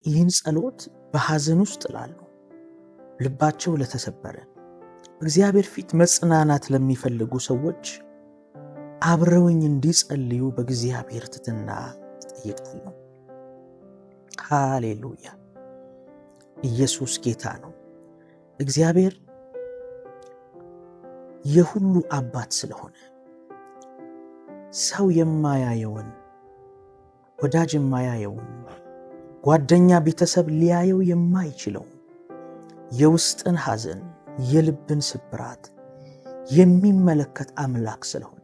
ይህን ጸሎት በሐዘን ውስጥ ላሉ፣ ልባቸው ለተሰበረ፣ እግዚአብሔር ፊት መጽናናት ለሚፈልጉ ሰዎች አብረውኝ እንዲጸልዩ በእግዚአብሔር ትሕትና እጠይቃለሁ። ሃሌሉያ! ኢየሱስ ጌታ ነው። እግዚአብሔር የሁሉ አባት ስለሆነ ሰው የማያየውን፣ ወዳጅ የማያየውን፣ ጓደኛ ቤተሰብ ሊያየው የማይችለውን የውስጥን ሐዘን፣ የልብን ስብራት የሚመለከት አምላክ ስለሆነ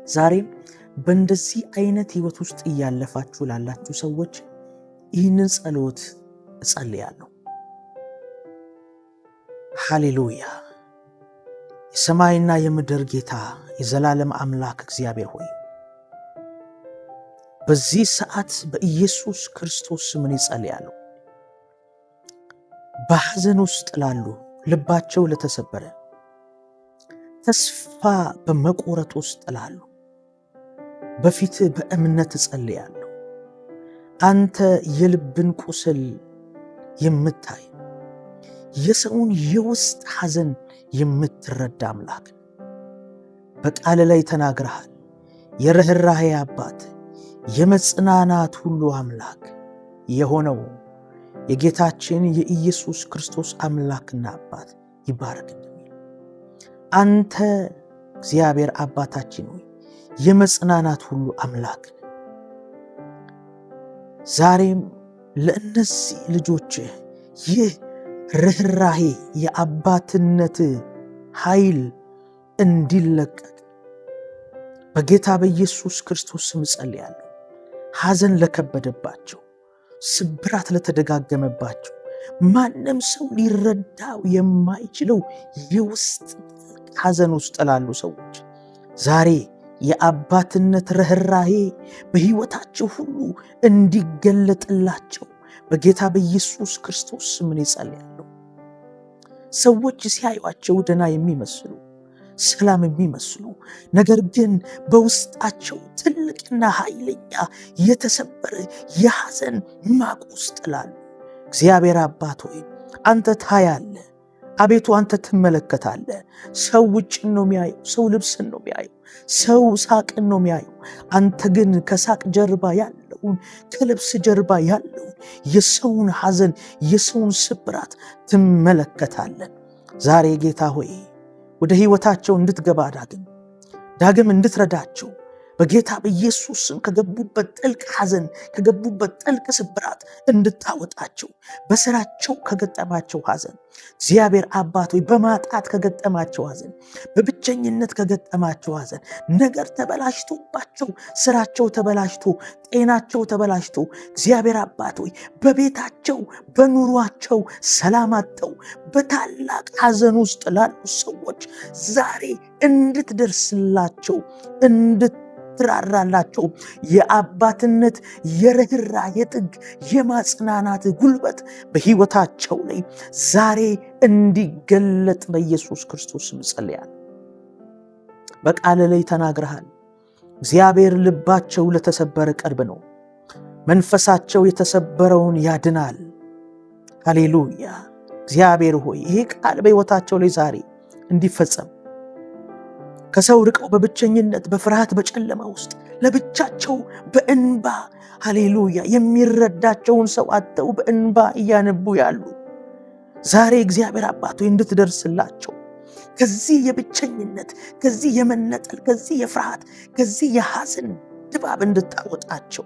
ዛሬም በእንደዚህ አይነት ህይወት ውስጥ እያለፋችሁ ላላችሁ ሰዎች ይህንን ጸሎት እጸልያለሁ። ሃሌሉያ! የሰማይና የምድር ጌታ የዘላለም አምላክ እግዚአብሔር ሆይ በዚህ ሰዓት በኢየሱስ ክርስቶስ ስም እጸልያለሁ። በሐዘን ውስጥ ላሉ፣ ልባቸው ለተሰበረ፣ ተስፋ በመቆረጥ ውስጥ ላሉ በፊት በእምነት እጸልያለሁ። አንተ የልብን ቁስል የምታይ፣ የሰውን የውስጥ ሐዘን የምትረዳ አምላክ በቃል ላይ ተናግረሃል። የርኅራኄ አባት፣ የመጽናናት ሁሉ አምላክ የሆነው የጌታችን የኢየሱስ ክርስቶስ አምላክና አባት ይባረክ። አንተ እግዚአብሔር አባታችን ሆይ የመጽናናት ሁሉ አምላክ ዛሬም ለእነዚህ ልጆች ይህ ርኅራኄ የአባትነት ኃይል እንዲለቀቅ በጌታ በኢየሱስ ክርስቶስ ስም ጸልያለሁ። ሐዘን ለከበደባቸው፣ ስብራት ለተደጋገመባቸው፣ ማንም ሰው ሊረዳው የማይችለው የውስጥ ሐዘን ውስጥ ላሉ ሰዎች ዛሬ የአባትነት ርኅራኄ በሕይወታቸው ሁሉ እንዲገለጥላቸው በጌታ በኢየሱስ ክርስቶስ ስም ጸልያለሁ። ሰዎች ሲያዩአቸው ደና የሚመስሉ፣ ሰላም የሚመስሉ፣ ነገር ግን በውስጣቸው ትልቅና ኃይለኛ የተሰበረ የሐዘን ማቅ ውስጥ ላሉ እግዚአብሔር አባት ሆይ አንተ ታያለህ። አቤቱ አንተ ትመለከታለህ። ሰው ውጭን ነው የሚያየው፣ ሰው ልብስን ነው የሚያየው፣ ሰው ሳቅን ነው የሚያየው። አንተ ግን ከሳቅ ጀርባ ያለውን፣ ከልብስ ጀርባ ያለውን የሰውን ሐዘን፣ የሰውን ስብራት ትመለከታለህ። ዛሬ ጌታ ሆይ ወደ ሕይወታቸው እንድትገባ ዳግም እንድትረዳቸው በጌታ በኢየሱስ ስም ከገቡበት ጥልቅ ሐዘን፣ ከገቡበት ጥልቅ ስብራት እንድታወጣቸው፣ በስራቸው ከገጠማቸው ሐዘን እግዚአብሔር አባት ሆይ በማጣት ከገጠማቸው ሐዘን፣ በብቸኝነት ከገጠማቸው ሐዘን፣ ነገር ተበላሽቶባቸው፣ ስራቸው ተበላሽቶ፣ ጤናቸው ተበላሽቶ እግዚአብሔር አባት ሆይ በቤታቸው በኑሯቸው ሰላም አጥተው በታላቅ ሐዘን ውስጥ ላሉ ሰዎች ዛሬ እንድትደርስላቸው ትራራላቸው የአባትነት የርኅራኄ ጥግ የማጽናናት ጉልበት በሕይወታቸው ላይ ዛሬ እንዲገለጥ በኢየሱስ ክርስቶስ ስም ጸልያለሁ። በቃል ላይ ተናግረሃል። እግዚአብሔር ልባቸው ለተሰበረ ቅርብ ነው፣ መንፈሳቸው የተሰበረውን ያድናል። ሃሌሉያ! እግዚአብሔር ሆይ ይሄ ቃል በሕይወታቸው ላይ ዛሬ እንዲፈጸም ከሰው ርቀው በብቸኝነት በፍርሃት በጨለማ ውስጥ ለብቻቸው በእንባ ሃሌሉያ የሚረዳቸውን ሰው አጥተው በእንባ እያነቡ ያሉ ዛሬ እግዚአብሔር አባት ሆይ እንድትደርስላቸው ከዚህ የብቸኝነት፣ ከዚህ የመነጠል፣ ከዚህ የፍርሃት፣ ከዚህ የሐዘን ድባብ እንድታወጣቸው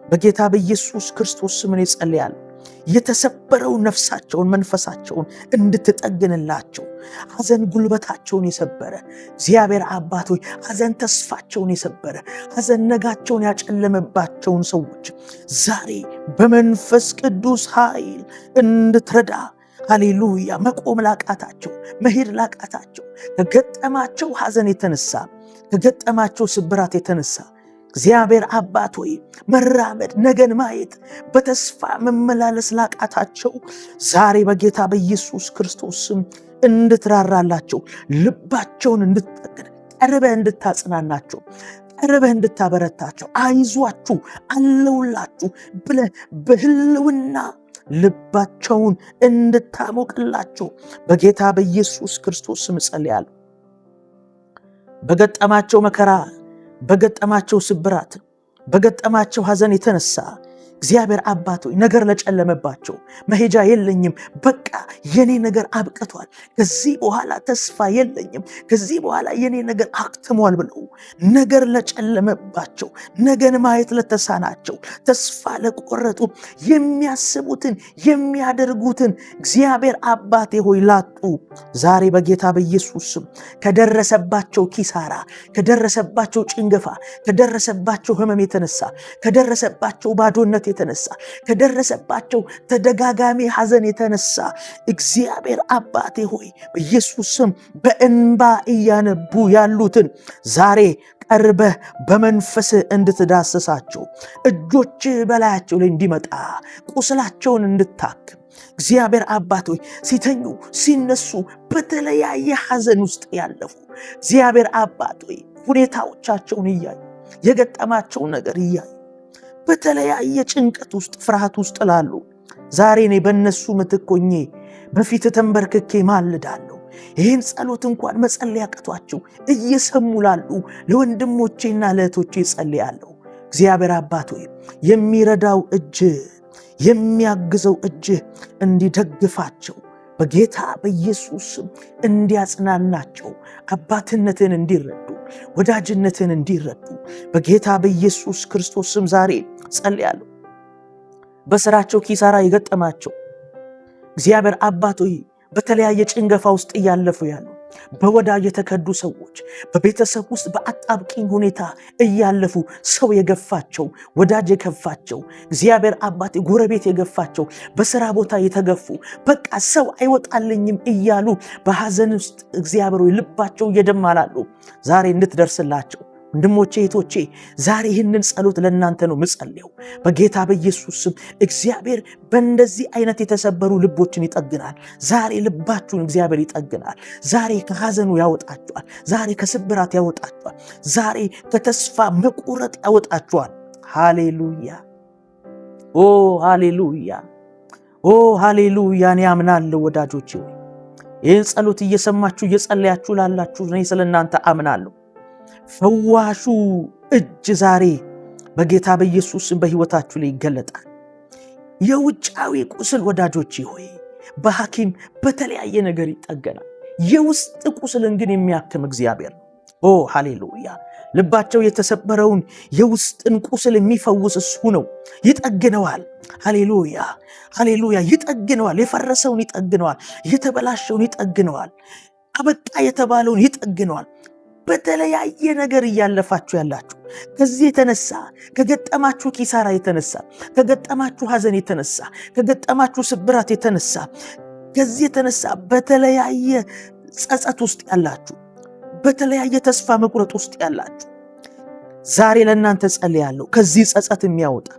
በጌታ በኢየሱስ ክርስቶስ ስም ጸልያለሁ። የተሰበረው ነፍሳቸውን፣ መንፈሳቸውን እንድትጠግንላቸው ሐዘን ጉልበታቸውን የሰበረ እግዚአብሔር አባት ሆይ ሐዘን ተስፋቸውን የሰበረ ሐዘን ነጋቸውን ያጨለመባቸውን ሰዎች ዛሬ በመንፈስ ቅዱስ ኃይል እንድትረዳ ሃሌሉያ መቆም ላቃታቸው፣ መሄድ ላቃታቸው ከገጠማቸው ሐዘን የተነሳ ከገጠማቸው ስብራት የተነሳ እግዚአብሔር አባት ሆይ መራመድ፣ ነገን ማየት፣ በተስፋ መመላለስ ላቃታቸው ዛሬ በጌታ በኢየሱስ ክርስቶስ ስም እንድትራራላቸው፣ ልባቸውን እንድትጠግን፣ ቀርበህ እንድታጽናናቸው፣ ቀርበህ እንድታበረታቸው አይዟችሁ አለውላችሁ ብለህ በህልውና ልባቸውን እንድታሞቅላቸው በጌታ በኢየሱስ ክርስቶስ ስም ጸልያለሁ። በገጠማቸው መከራ፣ በገጠማቸው ስብራት፣ በገጠማቸው ሐዘን የተነሳ እግዚአብሔር አባት ሆይ ነገር ለጨለመባቸው መሄጃ የለኝም፣ በቃ የኔ ነገር አብቅቷል፣ ከዚህ በኋላ ተስፋ የለኝም፣ ከዚህ በኋላ የኔ ነገር አክትሟል ብለው ነገር ለጨለመባቸው፣ ነገን ማየት ለተሳናቸው፣ ተስፋ ለቆረጡ፣ የሚያስቡትን የሚያደርጉትን እግዚአብሔር አባቴ ሆይ ላጡ ዛሬ በጌታ በኢየሱስ ስም ከደረሰባቸው ኪሳራ፣ ከደረሰባቸው ጭንገፋ፣ ከደረሰባቸው ሕመም የተነሳ ከደረሰባቸው ባዶነት የተነሳ ከደረሰባቸው ተደጋጋሚ ሐዘን የተነሳ እግዚአብሔር አባቴ ሆይ በኢየሱስ ስም በእንባ እያነቡ ያሉትን ዛሬ ቀርበህ በመንፈስህ እንድትዳስሳቸው፣ እጆች በላያቸው ላይ እንዲመጣ ቁስላቸውን እንድታክም እግዚአብሔር አባት ሆይ ሲተኙ ሲነሱ በተለያየ ሐዘን ውስጥ ያለፉ እግዚአብሔር አባት ሆይ ሁኔታዎቻቸውን እያዩ የገጠማቸው ነገር እያዩ በተለያየ ጭንቀት ውስጥ ፍርሃት ውስጥ ላሉ ዛሬ እኔ በእነሱ ምትክ ሆኜ በፊት ተንበርክኬ ማልዳለሁ። ይህን ጸሎት እንኳን መጸለይ አቅቷቸው እየሰሙ ላሉ ለወንድሞቼና ለእህቶቼ ጸልያለሁ። እግዚአብሔር አባት ሆይ የሚረዳው እጅ የሚያግዘው እጅ እንዲደግፋቸው በጌታ በኢየሱስ እንዲያጽናናቸው አባትነትን እንዲረዱ ወዳጅነትን እንዲረዱ በጌታ በኢየሱስ ክርስቶስ ስም ዛሬ ጸልያለሁ። በስራቸው ኪሳራ የገጠማቸው እግዚአብሔር አባት ሆይ በተለያየ ጭንገፋ ውስጥ እያለፉ ያሉ በወዳጅ የተከዱ ሰዎች በቤተሰብ ውስጥ በአጣብቂኝ ሁኔታ እያለፉ ሰው የገፋቸው ወዳጅ የገፋቸው እግዚአብሔር አባት ጎረቤት የገፋቸው በስራ ቦታ የተገፉ በቃ ሰው አይወጣልኝም እያሉ በሐዘን ውስጥ እግዚአብሔር ልባቸው እየደማላሉ ዛሬ እንድትደርስላቸው ወንድሞቼ እህቶቼ ዛሬ ይህንን ጸሎት ለእናንተ ነው ምጸልየው በጌታ በኢየሱስ ስም። እግዚአብሔር በእንደዚህ አይነት የተሰበሩ ልቦችን ይጠግናል። ዛሬ ልባችሁን እግዚአብሔር ይጠግናል። ዛሬ ከሐዘኑ ያወጣችኋል። ዛሬ ከስብራት ያወጣችኋል። ዛሬ ከተስፋ መቁረጥ ያወጣችኋል። ሃሌሉያ ኦ ሃሌሉያ ኦ ሃሌሉያ። እኔ አምናለሁ ወዳጆቼ፣ ይህን ጸሎት እየሰማችሁ እየጸለያችሁ ላላችሁ እኔ ስለ እናንተ አምናለሁ። ፈዋሹ እጅ ዛሬ በጌታ በኢየሱስ በሕይወታችሁ ላይ ይገለጣል። የውጫዊ ቁስል ወዳጆቼ ሆይ በሐኪም በተለያየ ነገር ይጠገናል። የውስጥ ቁስልን ግን የሚያክም እግዚአብሔር ነው። ኦ ሃሌሉያ። ልባቸው የተሰበረውን የውስጥን ቁስል የሚፈውስ እሱ ነው። ይጠግነዋል። ሃሌሉያ ሃሌሉያ። ይጠግነዋል። የፈረሰውን ይጠግነዋል። የተበላሸውን ይጠግነዋል። አበቃ የተባለውን ይጠግነዋል። በተለያየ ነገር እያለፋችሁ ያላችሁ ከዚህ የተነሳ ከገጠማችሁ ኪሳራ የተነሳ ከገጠማችሁ ሐዘን የተነሳ ከገጠማችሁ ስብራት የተነሳ ከዚህ የተነሳ በተለያየ ጸጸት ውስጥ ያላችሁ በተለያየ ተስፋ መቁረጥ ውስጥ ያላችሁ ዛሬ ለእናንተ ጸልያለሁ። ከዚህ ጸጸት የሚያወጣ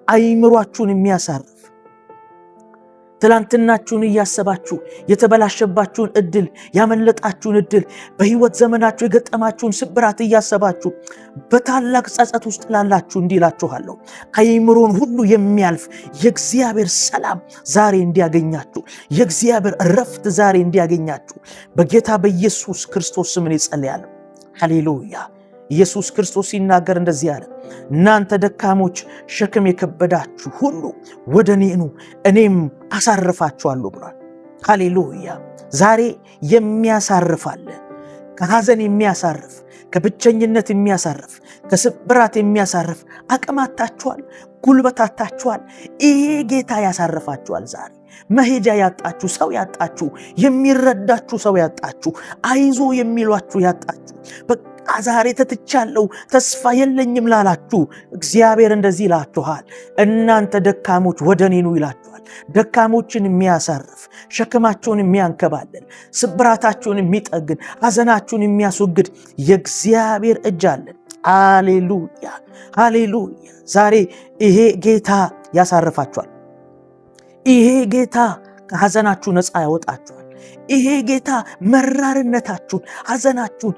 አይምሯችሁን የሚያሳርፍ ትላንትናችሁን እያሰባችሁ የተበላሸባችሁን እድል ያመለጣችሁን እድል በሕይወት ዘመናችሁ የገጠማችሁን ስብራት እያሰባችሁ በታላቅ ጸጸት ውስጥ ላላችሁ እንዲላችኋለሁ አይምሮን ሁሉ የሚያልፍ የእግዚአብሔር ሰላም ዛሬ እንዲያገኛችሁ የእግዚአብሔር ረፍት ዛሬ እንዲያገኛችሁ በጌታ በኢየሱስ ክርስቶስ ስም ጸልያለሁ። ሃሌሉያ። ኢየሱስ ክርስቶስ ሲናገር እንደዚህ አለ፣ እናንተ ደካሞች ሸክም የከበዳችሁ ሁሉ ወደ እኔ ኑ እኔም አሳርፋችኋለሁ ብሏል። ሃሌሉያ። ዛሬ የሚያሳርፋለ ከሐዘን የሚያሳርፍ ከብቸኝነት የሚያሳርፍ ከስብራት የሚያሳርፍ አቅማታችኋል፣ ጉልበታታችኋል። ይሄ ጌታ ያሳርፋችኋል። ዛሬ መሄጃ ያጣችሁ ሰው ያጣችሁ የሚረዳችሁ ሰው ያጣችሁ አይዞ የሚሏችሁ ያጣችሁ ዛሬ ተትቻለሁ ተስፋ የለኝም ላላችሁ እግዚአብሔር እንደዚህ ይላችኋል፣ እናንተ ደካሞች ወደ እኔ ኑ ይላችኋል። ደካሞችን የሚያሳርፍ ሸክማቸውን የሚያንከባልል ስብራታቸውን የሚጠግን ሐዘናቸውን የሚያስወግድ የእግዚአብሔር እጅ አለን። ሃሌሉያ ሃሌሉያ። ዛሬ ይሄ ጌታ ያሳርፋችኋል። ይሄ ጌታ ከሐዘናችሁ ነፃ ያወጣችኋል። ይሄ ጌታ መራርነታችሁን፣ ሐዘናችሁን፣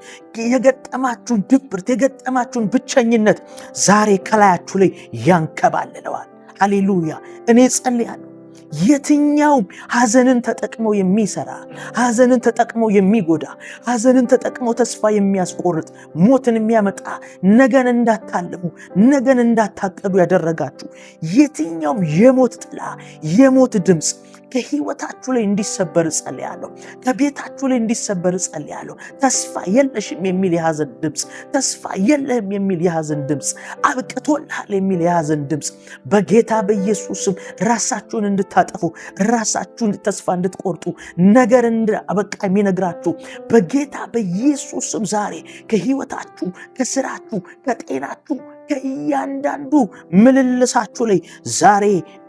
የገጠማችሁን ድብርት፣ የገጠማችሁን ብቸኝነት ዛሬ ከላያችሁ ላይ ያንከባልለዋል። ሃሌሉያ። እኔ ጸልያለሁ የትኛውም ሐዘንን ተጠቅሞ የሚሰራ፣ ሐዘንን ተጠቅሞ የሚጎዳ፣ ሐዘንን ተጠቅሞ ተስፋ የሚያስቆርጥ፣ ሞትን የሚያመጣ፣ ነገን እንዳታልሙ፣ ነገን እንዳታቀዱ ያደረጋችሁ የትኛውም የሞት ጥላ፣ የሞት ድምፅ ከህይወታችሁ ላይ እንዲሰበር ጸልያለሁ። ከቤታችሁ ላይ እንዲሰበር ጸልያለሁ። ተስፋ የለሽም የሚል የሐዘን ድምፅ፣ ተስፋ የለህም የሚል የሐዘን ድምፅ፣ አብቅቶልሃል የሚል የሐዘን ድምፅ በጌታ በኢየሱስም ራሳችሁን እንድታጠፉ፣ ራሳችሁን ተስፋ እንድትቆርጡ፣ ነገር በቃ የሚነግራችሁ በጌታ በኢየሱስም ዛሬ ከህይወታችሁ፣ ከስራችሁ፣ ከጤናችሁ፣ ከእያንዳንዱ ምልልሳችሁ ላይ ዛሬ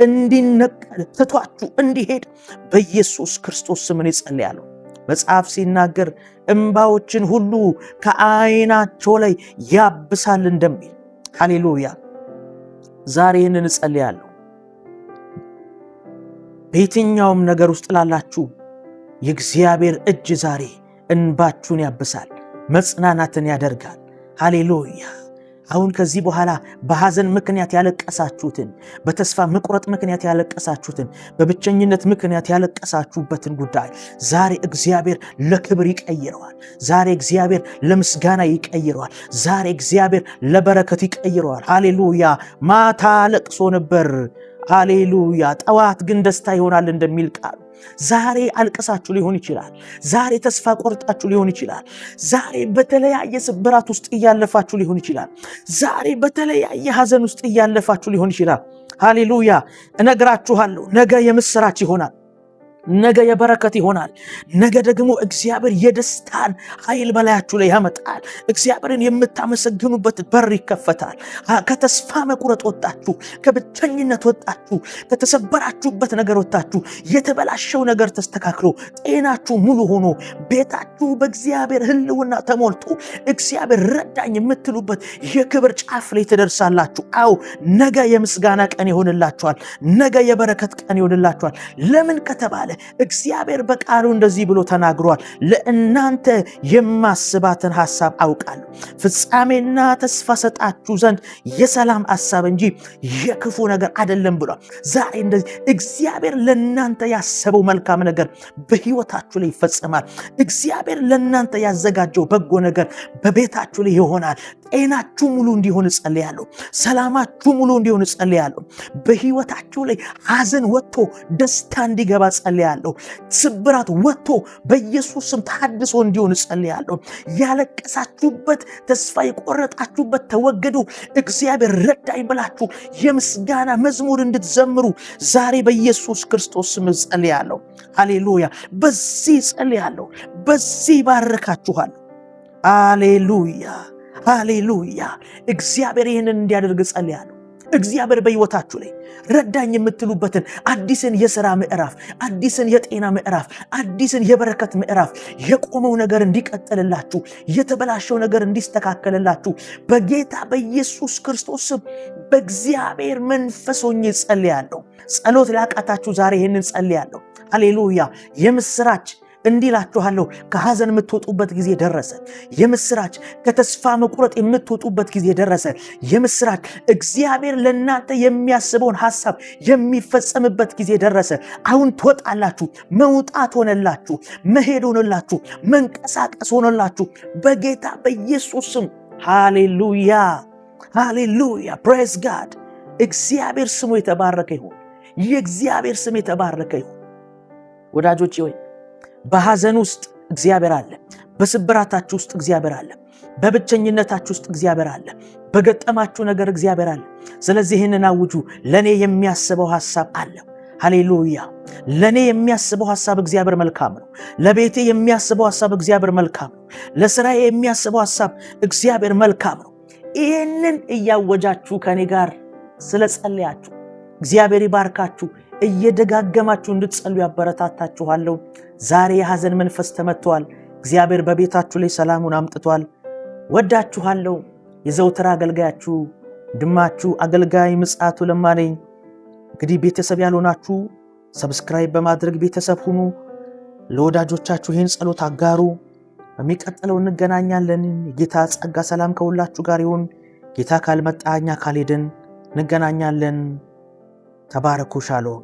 እንዲነቀል ትቷችሁ እንዲሄድ በኢየሱስ ክርስቶስ ስም እጸልያለሁ። መጽሐፍ ሲናገር እንባዎችን ሁሉ ከዓይናቸው ላይ ያብሳል እንደሚል ሃሌሉያ። ዛሬ ይህንን እጸልያለሁ። በየትኛውም ነገር ውስጥ ላላችሁ የእግዚአብሔር እጅ ዛሬ እንባችሁን ያብሳል፣ መጽናናትን ያደርጋል። ሃሌሉያ። አሁን ከዚህ በኋላ በሐዘን ምክንያት ያለቀሳችሁትን፣ በተስፋ መቁረጥ ምክንያት ያለቀሳችሁትን፣ በብቸኝነት ምክንያት ያለቀሳችሁበትን ጉዳይ ዛሬ እግዚአብሔር ለክብር ይቀይረዋል። ዛሬ እግዚአብሔር ለምስጋና ይቀይረዋል። ዛሬ እግዚአብሔር ለበረከት ይቀይረዋል። ሃሌሉያ። ማታ ለቅሶ ነበር፣ ሃሌሉያ፣ ጠዋት ግን ደስታ ይሆናል እንደሚል ቃሉ ዛሬ አልቀሳችሁ ሊሆን ይችላል። ዛሬ ተስፋ ቆርጣችሁ ሊሆን ይችላል። ዛሬ በተለያየ ስብራት ውስጥ እያለፋችሁ ሊሆን ይችላል። ዛሬ በተለያየ ሐዘን ውስጥ እያለፋችሁ ሊሆን ይችላል። ሃሌሉያ። እነግራችኋለሁ ነገ የምስራች ይሆናል። ነገ የበረከት ይሆናል። ነገ ደግሞ እግዚአብሔር የደስታን ኃይል በላያችሁ ላይ ያመጣል። እግዚአብሔርን የምታመሰግኑበት በር ይከፈታል። ከተስፋ መቁረጥ ወጣችሁ፣ ከብቸኝነት ወጣችሁ፣ ከተሰበራችሁበት ነገር ወጣችሁ፣ የተበላሸው ነገር ተስተካክሎ ጤናችሁ ሙሉ ሆኖ ቤታችሁ በእግዚአብሔር ሕልውና ተሞልቶ እግዚአብሔር ረዳኝ የምትሉበት የክብር ጫፍ ላይ ትደርሳላችሁ። አዎ ነገ የምስጋና ቀን ይሆንላችኋል። ነገ የበረከት ቀን ይሆንላችኋል። ለምን ከተባለ እግዚአብሔር በቃሉ እንደዚህ ብሎ ተናግሯል። ለእናንተ የማስባትን ሐሳብ አውቃለሁ፣ ፍጻሜና ተስፋ ሰጣችሁ ዘንድ የሰላም ሐሳብ እንጂ የክፉ ነገር አይደለም ብሏል። ዛሬ እንደዚህ እግዚአብሔር ለእናንተ ያሰበው መልካም ነገር በሕይወታችሁ ላይ ይፈጸማል። እግዚአብሔር ለእናንተ ያዘጋጀው በጎ ነገር በቤታችሁ ላይ ይሆናል። ጤናችሁ ሙሉ እንዲሆን እጸልያለሁ። ሰላማችሁ ሙሉ እንዲሆን እጸልያለሁ። በሕይወታችሁ ላይ ሐዘን ወጥቶ ደስታ እንዲገባ እጸልያለሁ። ስብራት ወጥቶ በኢየሱስ ስም ታድሶ እንዲሆን እጸልያለሁ። ያለቀሳችሁበት፣ ተስፋ የቆረጣችሁበት ተወገዱ። እግዚአብሔር ረዳኝ ብላችሁ የምስጋና መዝሙር እንድትዘምሩ ዛሬ በኢየሱስ ክርስቶስ ስም እጸልያለሁ። ሃሌሉያ። በዚህ እጸልያለሁ። በዚህ ባረካችኋለሁ። ሃሌሉያ ሃሌሉያ። እግዚአብሔር ይህንን እንዲያደርግ ጸልያለሁ። እግዚአብሔር በሕይወታችሁ ላይ ረዳኝ የምትሉበትን አዲስን የሥራ ምዕራፍ፣ አዲስን የጤና ምዕራፍ፣ አዲስን የበረከት ምዕራፍ፣ የቆመው ነገር እንዲቀጥልላችሁ፣ የተበላሸው ነገር እንዲስተካከልላችሁ በጌታ በኢየሱስ ክርስቶስ ስም በእግዚአብሔር መንፈስ ሆኜ ጸልያለሁ። ጸሎት ላቃታችሁ ዛሬ ይህንን ጸልያለሁ። ሃሌሉያ። የምስራች እንዲላችኋለሁ፣ ከሐዘን የምትወጡበት ጊዜ ደረሰ። የምስራች ከተስፋ መቁረጥ የምትወጡበት ጊዜ ደረሰ። የምስራች እግዚአብሔር ለእናንተ የሚያስበውን ሐሳብ የሚፈጸምበት ጊዜ ደረሰ። አሁን ትወጣላችሁ። መውጣት ሆነላችሁ፣ መሄድ ሆነላችሁ፣ መንቀሳቀስ ሆነላችሁ በጌታ በኢየሱስ ስም። ሃሌሉያ ሃሌሉያ። ፕሬዝ ጋድ። እግዚአብሔር ስሙ የተባረከ ይሁን። የእግዚአብሔር ስም የተባረከ ይሁን። ወዳጆቼ ሆይ በሐዘን ውስጥ እግዚአብሔር አለ። በስብራታችሁ ውስጥ እግዚአብሔር አለ። በብቸኝነታችሁ ውስጥ እግዚአብሔር አለ። በገጠማችሁ ነገር እግዚአብሔር አለ። ስለዚህ ይህንን አውጁ። ለኔ የሚያስበው ሐሳብ አለ። ሃሌሉያ። ለኔ የሚያስበው ሐሳብ እግዚአብሔር መልካም ነው። ለቤቴ የሚያስበው ሐሳብ እግዚአብሔር መልካም ነው። ለሥራዬ የሚያስበው ሐሳብ እግዚአብሔር መልካም ነው። ይህንን እያወጃችሁ ከኔ ጋር ስለጸለያችሁ እግዚአብሔር ይባርካችሁ። እየደጋገማችሁ እንድትጸሉ ያበረታታችኋለሁ። ዛሬ የሐዘን መንፈስ ተመቷል። እግዚአብሔር በቤታችሁ ላይ ሰላሙን አምጥቷል። ወዳችኋለሁ። የዘውትር አገልጋያችሁ ድማችሁ አገልጋይ ምጽአቱ ለማ ነኝ። እንግዲህ ቤተሰብ ያልሆናችሁ ሰብስክራይብ በማድረግ ቤተሰብ ሁኑ። ለወዳጆቻችሁ ይህን ጸሎት አጋሩ። በሚቀጥለው እንገናኛለን። የጌታ ጸጋ ሰላም ከሁላችሁ ጋር ይሁን። ጌታ ካልመጣ እኛ ካልሄድን እንገናኛለን። ተባረኩ። ሻሎም